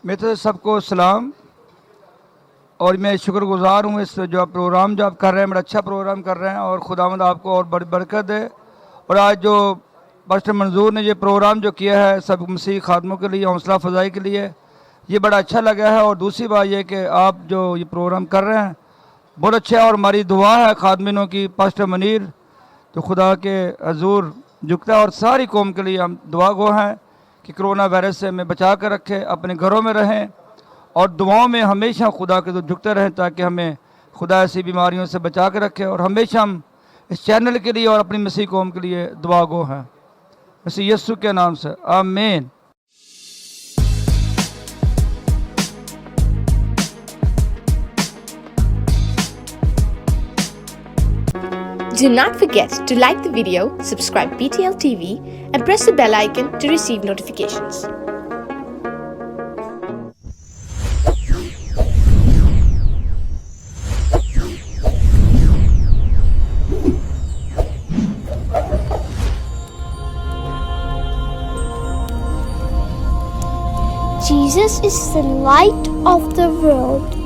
میں تو سب کو سلام، اور میں شکر گزار ہوں اس جو پروگرام جو آپ کر رہے ہیں، بڑا اچھا پروگرام کر رہے ہیں، اور خداوند آپ کو اور بڑی برکت دے۔ اور آج جو پاسٹر منظور نے یہ پروگرام جو کیا ہے سب مسیح خادموں کے لیے حوصلہ افزائی کے لیے، یہ بڑا اچھا لگا ہے۔ اور دوسری بات یہ کہ آپ جو یہ پروگرام کر رہے ہیں بہت اچھا ہے، اور ہماری دعا ہے خادمینوں کی، پاسٹر منیر تو خدا کے حضور جھکتا ہے، اور ساری قوم کے لیے ہم دعا گو ہیں کہ کرونا وائرس سے ہمیں بچا کر رکھے، اپنے گھروں میں رہیں، اور دعاؤں میں ہمیشہ خدا کے جھکتے رہیں تاکہ ہمیں خدا ایسی بیماریوں سے بچا کے رکھے۔ اور ہمیشہ ہم اس چینل کے لیے اور اپنی مسیح قوم کے لیے دعا گو ہیں، مسیح یسوع کے نام سے آمین۔ Do not forget to like the video, subscribe PTL TV, and press the bell icon to receive notifications. Jesus is the light of the world.